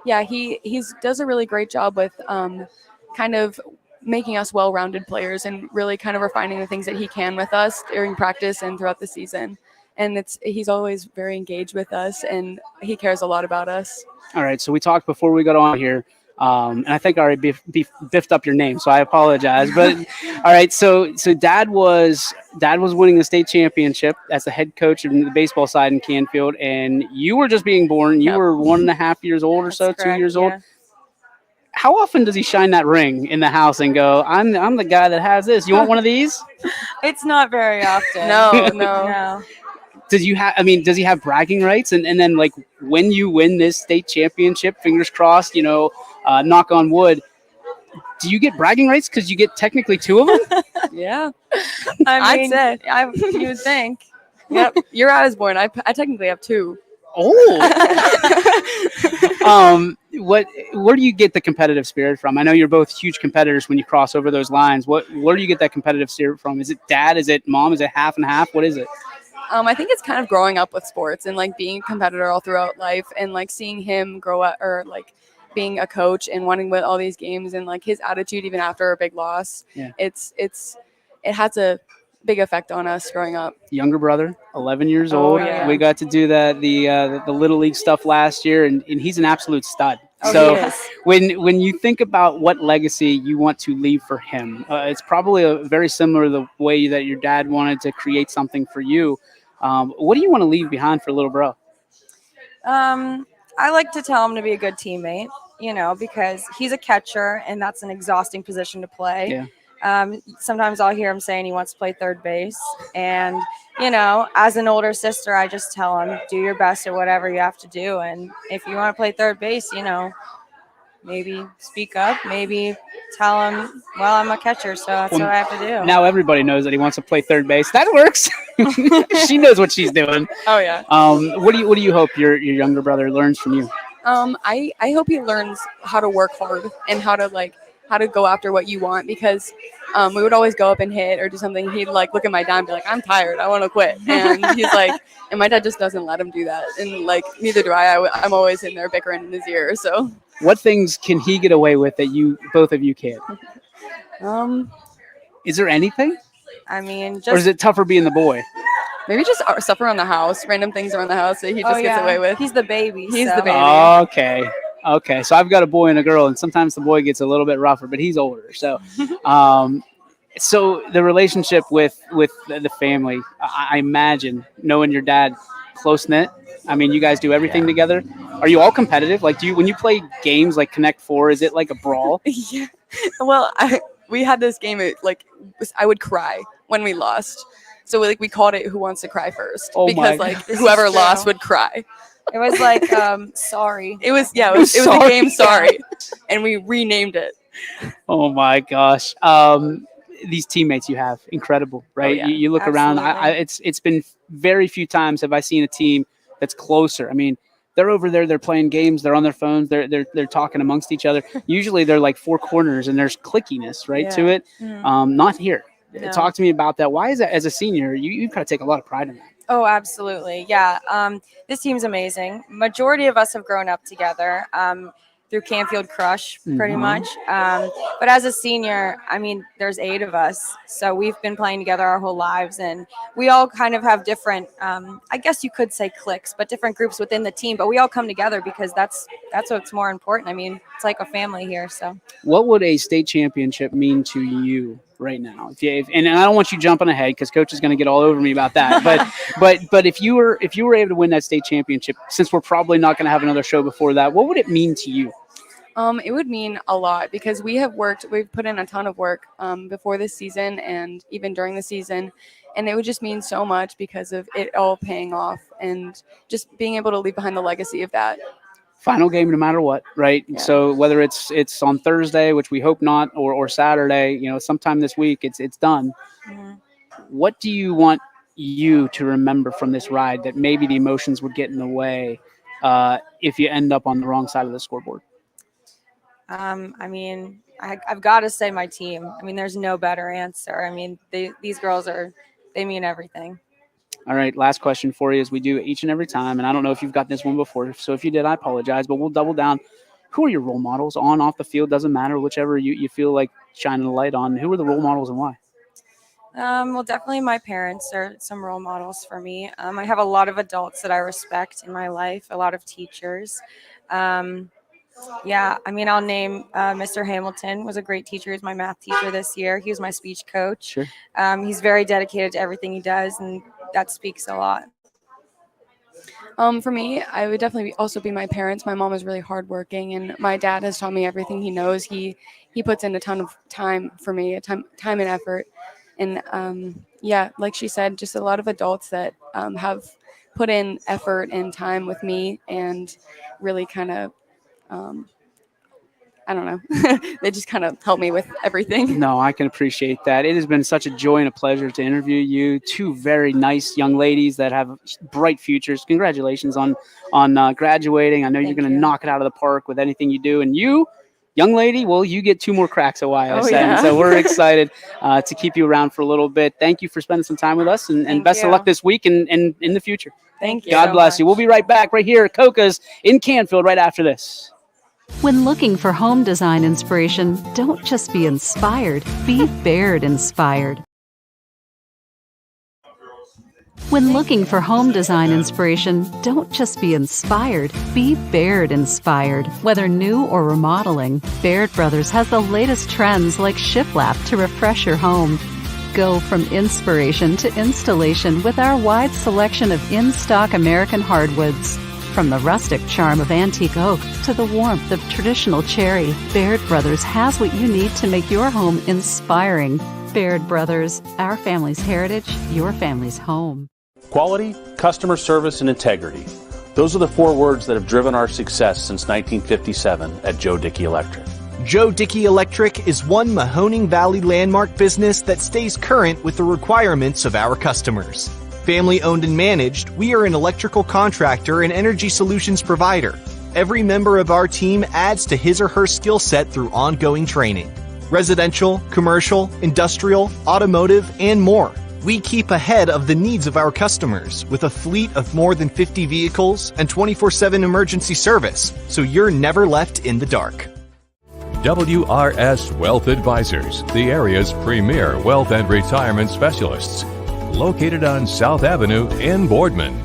Yeah, he does a really great job with kind of making us well-rounded players and really kind of refining the things that he can with us during practice and throughout the season. And he's always very engaged with us, and he cares a lot about us. All right, so we talked before we got on here, and I think I already biffed up your name, so I apologize. But all right, so Dad was winning the state championship as the head coach in the baseball side in Canfield, and you were just being born. You were 1.5 years old or so, 2 years old. How often does he shine that ring in the house and go, I'm the guy that has this? You want one of these? It's not very often. No. Does he have bragging rights? And then, like, when you win this state championship, fingers crossed, knock on wood, do you get bragging rights because you get technically 2 of them? Yeah. I'd say. you would think. Yep. You're out as born. I technically have 2. Oh. Where do you get the competitive spirit from? I know you're both huge competitors when you cross over those lines. Where do you get that competitive spirit from? Is it dad? Is it mom? Is it half and half? What is it? I think it's kind of growing up with sports and like being a competitor all throughout life, and like seeing him grow up, or like being a coach and wanting to win all these games, and like his attitude even after a big loss. Yeah. It has a big effect on us growing up. Younger brother, 11 years old. Yeah. We got to do the little league stuff last year, and he's an absolute stud. Oh, so he is. when you think about what legacy you want to leave for him, it's probably very similar to the way that your dad wanted to create something for you. What do you want to leave behind for little bro? I like to tell him to be a good teammate, because he's a catcher, and that's an exhausting position to play. Yeah. Sometimes I'll hear him saying he wants to play third base, and as an older sister, I just tell him, do your best at whatever you have to do, and if you want to play third base, maybe speak up, maybe tell him, well, I'm a catcher, so that's what I have to do. Now everybody knows that he wants to play third base. That works. She knows what she's doing. Oh yeah. What do you hope your younger brother learns from you? I hope he learns how to work hard and how to go after what you want, because we would always go up and hit or do something. He'd like look at my dad and be like, I'm tired, I want to quit. And he's like, and my dad just doesn't let him do that. And like, neither do I. I'm always in there bickering in his ear. So what things can he get away with that both of you can't? Is there anything? I mean, or is it tougher being the boy? Maybe just stuff around the house, random things around the house that he just gets away with. He's the baby. He's the baby. Okay. So I've got a boy and a girl, and sometimes the boy gets a little bit rougher, but he's older. So, so the relationship with the family, I imagine, knowing your dad, close knit. I mean, you guys do everything together. Are you all competitive? Like, when you play games like Connect Four, is it like a brawl? Yeah. Well, we had this game. I would cry when we lost. So we called it "Who Wants to Cry First?" because whoever lost would cry. It was like sorry. It was the game Sorry, and we renamed it. Oh my gosh. These teammates you have, incredible, right? Oh, yeah. You look around. It's been very few times have I seen a team that's closer. I mean, they're over there, they're playing games, they're on their phones, they're talking amongst each other. Usually they're like four corners and there's clickiness, right, to it. Not here. No. Talk to me about that. Why is that, as a senior, you've got to take a lot of pride in that? Oh, absolutely. Yeah. This team's amazing. Majority of us have grown up together through Canfield Crush, pretty much. But as a senior, I mean, there's 8 of us. So we've been playing together our whole lives. And we all kind of have different, I guess you could say cliques, but different groups within the team. But we all come together because that's what's more important. I mean, it's like a family here. So what would a state championship mean to you right now? And I don't want you jumping ahead because coach is going to get all over me about that. But if you were able to win that state championship, since we're probably not going to have another show before that, what would it mean to you? It would mean a lot because we've put in a ton of work before this season and even during the season. And it would just mean so much because of it all paying off and just being able to leave behind the legacy of that. Final game, no matter what, right? Yeah. So whether it's on Thursday, which we hope not, or Saturday, sometime this week, it's done. Mm-hmm. What do you want you to remember from this ride that maybe the emotions would get in the way if you end up on the wrong side of the scoreboard? I mean, I've got to say my team. I mean, there's no better answer. I mean, these girls they mean everything. All right, last question for you as we do each and every time, and I don't know if you've gotten this one before, so if you did, I apologize, but we'll double down. Who are your role models? On, off the field, doesn't matter, whichever you feel like shining a light on. Who are the role models and why? Well, definitely my parents are some role models for me. I have a lot of adults that I respect in my life, a lot of teachers. Yeah, I mean, I'll name Mr. Hamilton was a great teacher. He was my math teacher this year. He was my speech coach. Sure. He's very dedicated to everything he does, and that speaks a lot. For me, I would definitely also be my parents. My mom is really hardworking, and my dad has taught me everything he knows. He puts in a ton of time for me, time and effort. And yeah, like she said, just a lot of adults that have put in effort and time with me and really kind of, I don't know, they just kind of help me with everything. No, I can appreciate that. It has been such a joy and a pleasure to interview you. Two very nice young ladies that have bright futures. Congratulations on graduating. I know you're going to knock it out of the park with anything you do. And you, young lady, well, you get 2 more cracks at YSN. Oh, yeah. So we're excited to keep you around for a little bit. Thank you for spending some time with us, and best of luck this week and in the future. Thank you. God bless you. We'll be right back right here at Coca's in Canfield right after this. When looking for home design inspiration, don't just be inspired, be Baird inspired. When looking for home design inspiration, don't just be inspired, be Baird inspired. Whether new or remodeling, Baird Brothers has the latest trends like shiplap to refresh your home. Go from inspiration to installation with our wide selection of in-stock American hardwoods. From the rustic charm of antique oak to the warmth of traditional cherry, Baird Brothers has what you need to make your home inspiring. Baird Brothers, our family's heritage, your family's home. Quality, customer service, and integrity. Those are the 4 words that have driven our success since 1957 at Joe Dickey Electric. Joe Dickey Electric is one Mahoning Valley landmark business that stays current with the requirements of our customers. Family owned and managed, we are an electrical contractor and energy solutions provider. Every member of our team adds to his or her skill set through ongoing training. Residential, commercial, industrial, automotive, and more. We keep ahead of the needs of our customers with a fleet of more than 50 vehicles and 24/7 emergency service, so you're never left in the dark. WRS Wealth Advisors, the area's premier wealth and retirement specialists. Located on South Avenue in Boardman.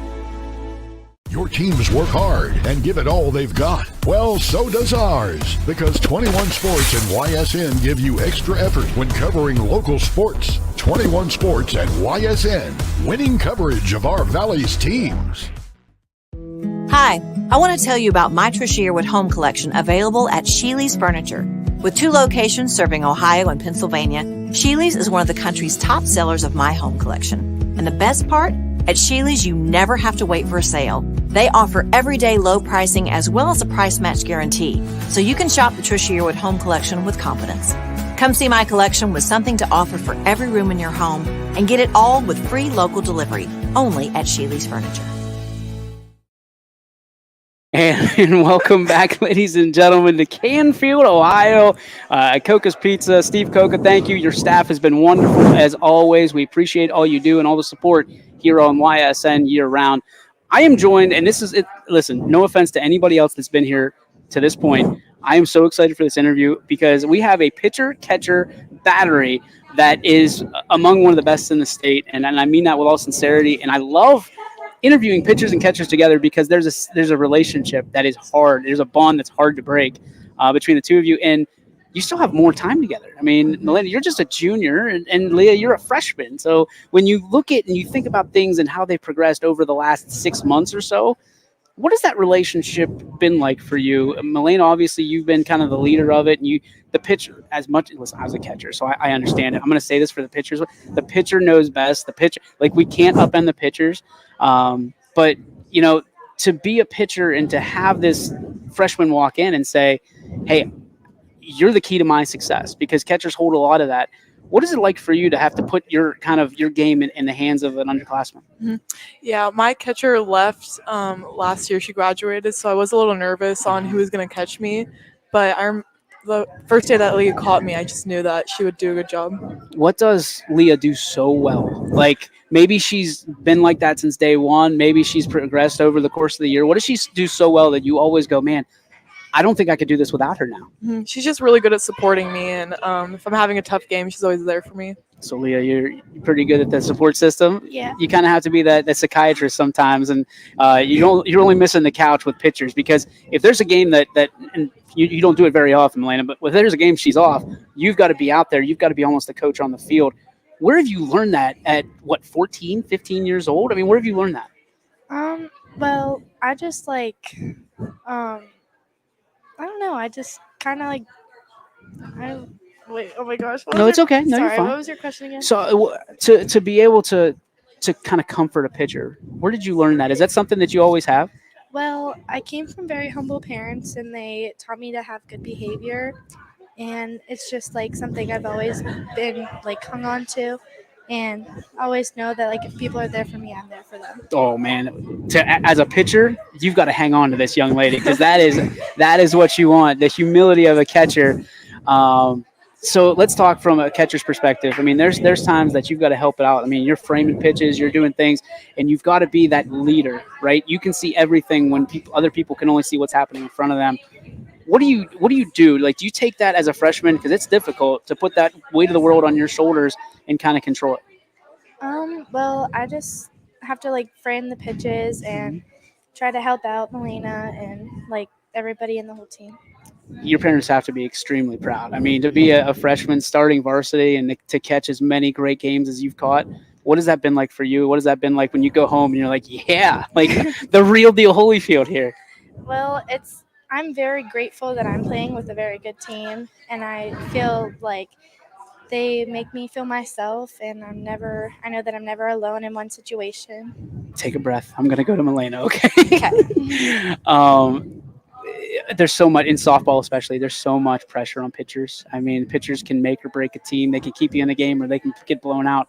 Your teams work hard and give it all they've got. Well, so does ours, because 21 Sports and YSN give you extra effort when covering local sports. 21 Sports and YSN, winning coverage of our Valley's teams. Hi, I want to tell you about my Trish Yearwood home collection available at Sheely's Furniture. With 2 locations serving Ohio and Pennsylvania, Sheely's is one of the country's top sellers of my home collection. And the best part? At Sheely's, you never have to wait for a sale. They offer everyday low pricing as well as a price match guarantee, so you can shop the Trish Yearwood home collection with confidence. Come see my collection with something to offer for every room in your home and get it all with free local delivery, only at Sheely's Furniture. And welcome back, ladies and gentlemen, to Canfield, Ohio. Coca's Pizza. Steve Coca, thank you. Your staff has been wonderful as always. We appreciate all you do and all the support here on YSN year-round. I am joined, and this is it. Listen, no offense to anybody else that's been here to this point. I am so excited for this interview because we have a pitcher-catcher battery that is among one of the best in the state, and I mean that with all sincerity. And I love interviewing pitchers and catchers together because there's a relationship that is hard. There's a bond that's hard to break between the two of you, and you still have more time together. I mean, Melinda, you're just a junior, and Leah, you're a freshman. So when you look at and you think about things and how they've progressed over the last 6 months or so, What has that relationship been like for you? Milena, obviously you've been kind of the leader of it, and the pitcher, as much, listen, I was a catcher, so I understand it. I'm going to say this for the pitchers. The pitcher knows best. The pitcher, like, we can't upend the pitchers. But, to be a pitcher and to have this freshman walk in and say, hey, you're the key to my success, because catchers hold a lot of that. What is it like for you to have to put your game in the hands of an underclassman? Mm-hmm. Yeah, my catcher left last year. She graduated, so I was a little nervous on who was going to catch me. But the first day that Leah caught me, I just knew that she would do a good job. What does Leah do so well? Like, maybe she's been like that since day one. Maybe she's progressed over the course of the year. What does she do so well that you always go, man, I don't think I could do this without her now? Mm-hmm. She's just really good at supporting me, and if I'm having a tough game, she's always there for me. So, Leah, you're pretty good at the support system. Yeah. You kind of have to be that psychiatrist sometimes, and you're only missing the couch with pitchers, because if there's a game that and you don't do it very often, Milena, but if there's a game she's off, you've got to be out there. You've got to be almost a coach on the field. Where have you learned that at, 14, 15 years old? I mean, where have you learned that? Well, I just I don't know. I just kind of wait. Oh my gosh. No, it's okay. No, Sorry, you're fine. what was your question again? So to be able to kind of comfort a pitcher, where did you learn that? Is that something that you always have? Well, I came from very humble parents, and they taught me to have good behavior, and it's just something I've always been hung on to, and I always know that if people are there for me, I'm there for them. Oh man, as a pitcher, you've got to hang on to this young lady, because that is what you want, the humility of a catcher. So let's talk from a catcher's perspective. I mean, there's times that you've got to help it out. I mean, you're framing pitches, you're doing things, and you've got to be that leader, right? You can see everything when other people can only see what's happening in front of them. What do you do? Do you take that as a freshman, because it's difficult to put that weight of the world on your shoulders and kind of control it? Well, I just have to frame the pitches and try to help out Milena and everybody in the whole team. Your parents have to be extremely proud. I mean, to be a freshman starting varsity and to catch as many great games as you've caught, what has that been like for you? What has that been like when you go home and you're like, yeah, the real deal Holyfield here? Well, I'm very grateful that I'm playing with a very good team, and I feel like they make me feel myself, and I know that I'm never alone in one situation. Take a breath. I'm going to go to Milena, okay? There's so much in softball, especially. There's so much pressure on pitchers. I mean, pitchers can make or break a team. They can keep you in a game, or they can get blown out.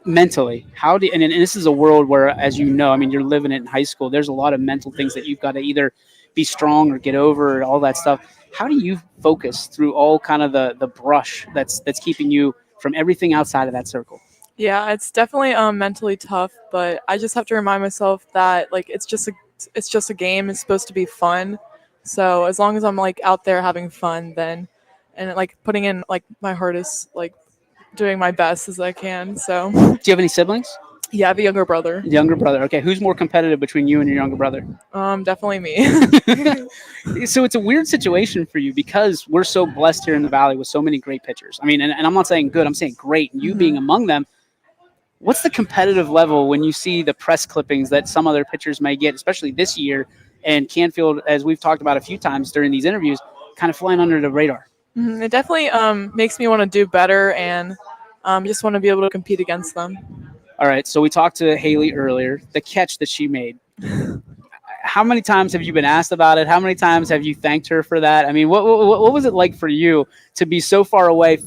Mentally, and this is a world where, as you know, I mean, you're living it in high school. There's a lot of mental things that you've got to either be strong or get over, all that stuff. How do you focus through all kind of the brush that's keeping you from everything outside of that circle? Yeah, it's definitely mentally tough, but I just have to remind myself that it's just a game. It's supposed to be fun. So as long as I'm out there having fun, then, and putting in my hardest, doing my best as I can. So. Do you have any siblings? Yeah, I have a younger brother. Younger brother. Okay, who's more competitive between you and your younger brother? Definitely me. So it's a weird situation for you, because we're so blessed here in the Valley with so many great pitchers. I mean, and I'm not saying good, I'm saying great, and you being among them. What's the competitive level when you see the press clippings that some other pitchers may get, especially this year, and Canfield, as we've talked about a few times during these interviews, kind of flying under the radar? Mm-hmm. It definitely makes me want to do better, and just want to be able to compete against them. All right, so we talked to Haley earlier, the catch that she made. How many times have you been asked about it? How many times have you thanked her for that? I mean, what was it like for you to be so far away?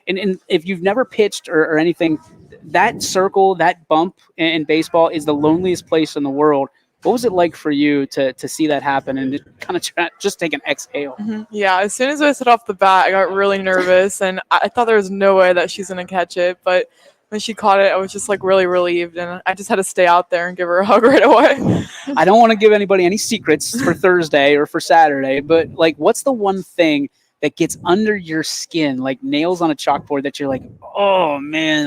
And if you've never pitched or anything, that circle, that bump in baseball is the loneliest place in the world. What was it like for you to see that happen and kind of just take an exhale? Mm-hmm. Yeah, as soon as I hit off the bat, I got really nervous, and I thought there was no way that she's going to catch it. But when she caught it, I was just really relieved, and I just had to stay out there and give her a hug right away. I don't want to give anybody any secrets for Thursday or for Saturday, but what's the one thing that gets under your skin, like nails on a chalkboard, that you're like, oh man,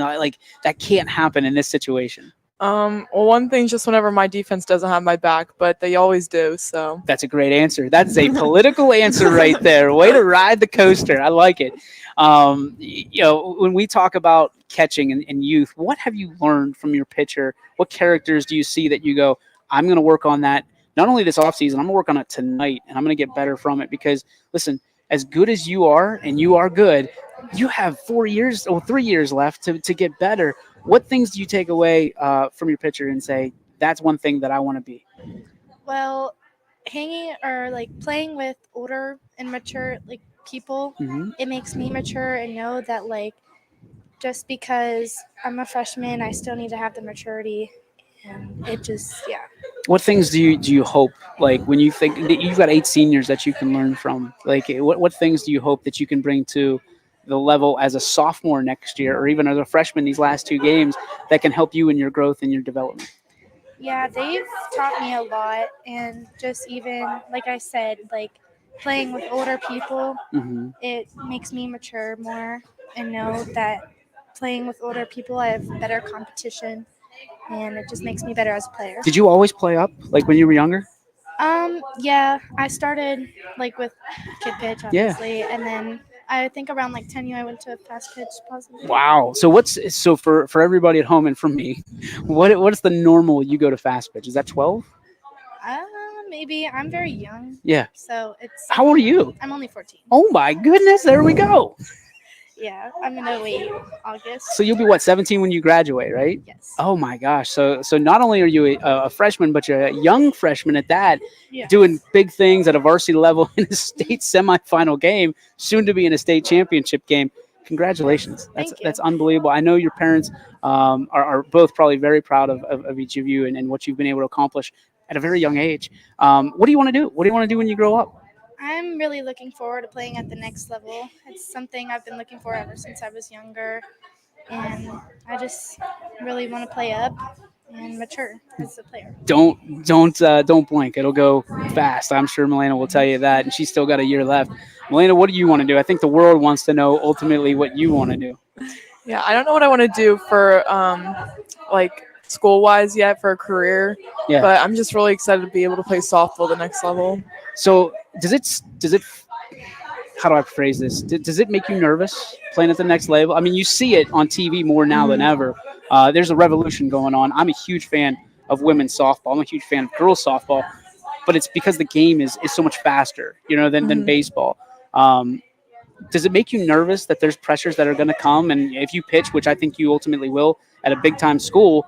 that can't happen in this situation? Well, one thing's just whenever my defense doesn't have my back, but they always do. So that's a great answer. That is a political answer right there. Way to ride the coaster. I like it. When we talk about catching and youth, what have you learned from your pitcher? What characters do you see that you go, I'm going to work on that? not only this offseason, I'm going to work on it tonight, and I'm going to get better from it because, listen, as good as you are, and you are good, you have 3 years left to get better. What things do you take away from your pitcher and say, that's one thing that I want to be? Well, hanging or like playing with older and mature like people, it makes me mature and know that like just because I'm a freshman, I still need to have the maturity, and it just What things do you hope, like when you think that you've got 8 seniors that you can learn from, like what things do you hope that you can bring to the level as a sophomore next year or even as a freshman these last 2 games that can help you in your growth and your development? Yeah, they've taught me a lot, and just even like I said, like playing with older people, it makes me mature more and know that playing with older people, I have better competition, and it just makes me better as a player. Did you always play up, like when you were younger? Yeah, I started like with kid pitch, obviously, and then I think around like 10 I went to fast pitch, possibly. Wow. So for everybody at home and for me, what is the normal you go to fast pitch? Is that 12? Maybe I'm very young. Yeah. So it's. How old are you? I'm only 14. Oh my goodness, there we go. Yeah, I'm gonna wait August. So you'll be what, 17 when you graduate, right? Yes. Oh my gosh. So not only are you a freshman, but you're a young freshman at that, Yes. doing big things at a varsity level in a state semifinal game, soon to be in a state championship game. Congratulations. That's unbelievable. I know your parents are both probably very proud of each of you and what you've been able to accomplish at a very young age. What do you want to do? What do you want to do when you grow up? I'm really looking forward to playing at the next level. It's something I've been looking for ever since I was younger, and I just really want to play up and mature as a player. Don't blink. It'll go fast. I'm sure Milena will tell you that, and she's still got a year left. Milena, what do you want to do? I think the world wants to know ultimately what you want to do. Yeah, I don't know what I want to do for like school-wise yet for a career, but I'm just really excited to be able to play softball the next level. So does it? How do I phrase this? Does it make you nervous playing at the next level? I mean, you see it on TV more now than ever. There's a revolution going on. I'm a huge fan of women's softball. I'm a huge fan of girls softball, but it's because the game is so much faster, than baseball. Does it make you nervous that there's pressures that are going to come? And if you pitch, which I think you ultimately will at a big time school,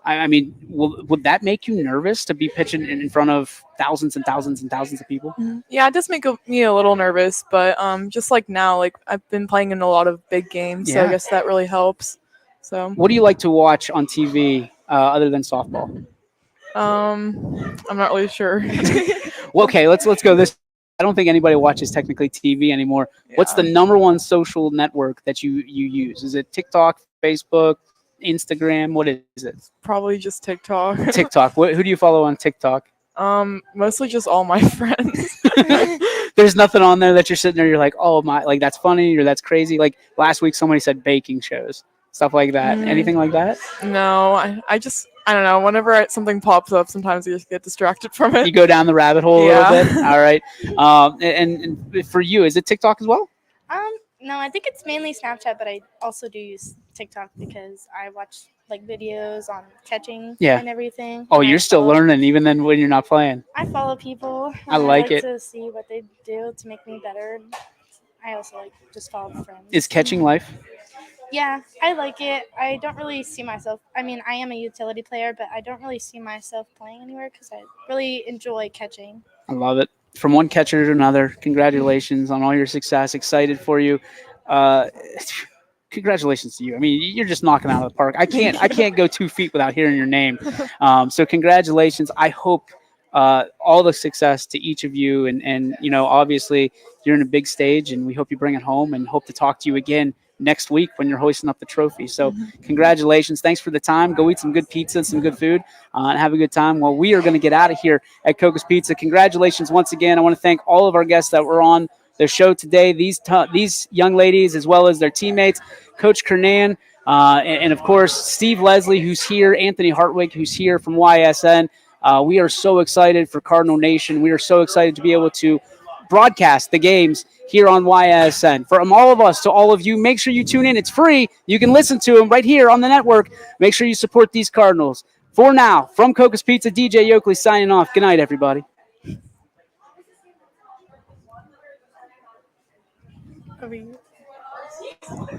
I mean, would that make you nervous to be pitching in front of thousands and thousands and thousands of people? Yeah, it does make me a little nervous, but just like now, like I've been playing in a lot of big games, so I guess that really helps. So, what do you like to watch on TV other than softball? I'm not really sure. Well, okay, let's go this. I don't think anybody watches technically TV anymore. Yeah. What's the #1 social network that you use? Is it TikTok, Facebook, Instagram? What is it? Probably just TikTok. TikTok. Who do you follow on TikTok? Mostly just all my friends. There's nothing on there that you're sitting there, you're like, oh my, like that's funny or that's crazy. Like last week, somebody said baking shows, stuff like that. Anything like that? No, I don't know. Whenever something pops up, sometimes I just get distracted from it. You go down the rabbit hole a little bit. All right. And for you, is it TikTok as well? No, I think it's mainly Snapchat, but I also do use TikTok because I watch like videos on catching and everything. Oh, you're still learning even then when you're not playing. I follow people. I like it. To see what they do to make me better. I also like just follow friends. Is catching life? Yeah, I like it. I don't really see myself. I mean, I am a utility player, but I don't really see myself playing anywhere because I really enjoy catching. I love it. From one catcher to another, congratulations on all your success. Excited for you. Congratulations to you. I mean, you're just knocking out of the park. I can't go 2 feet without hearing your name. So congratulations. I hope all the success to each of you. And obviously you're in a big stage and we hope you bring it home and hope to talk to you again next week when you're hoisting up the trophy. So congratulations. Thanks for the time. Go eat some good pizza and some good food and have a good time. Well, we are going to get out of here at Coca's Pizza. Congratulations once again. I want to thank all of our guests that were on the show today, these young ladies, as well as their teammates, Coach Kernan, and of course, Steve Leslie, who's here, Anthony Hartwig, who's here from YSN. We are so excited for Cardinal Nation. We are so excited to be able to broadcast the games here on YSN. From all of us to all of you, make sure you tune in. It's free. You can listen to them right here on the network. Make sure you support these Cardinals. For now, from Coca's Pizza, DJ Yoakley signing off. Good night, everybody.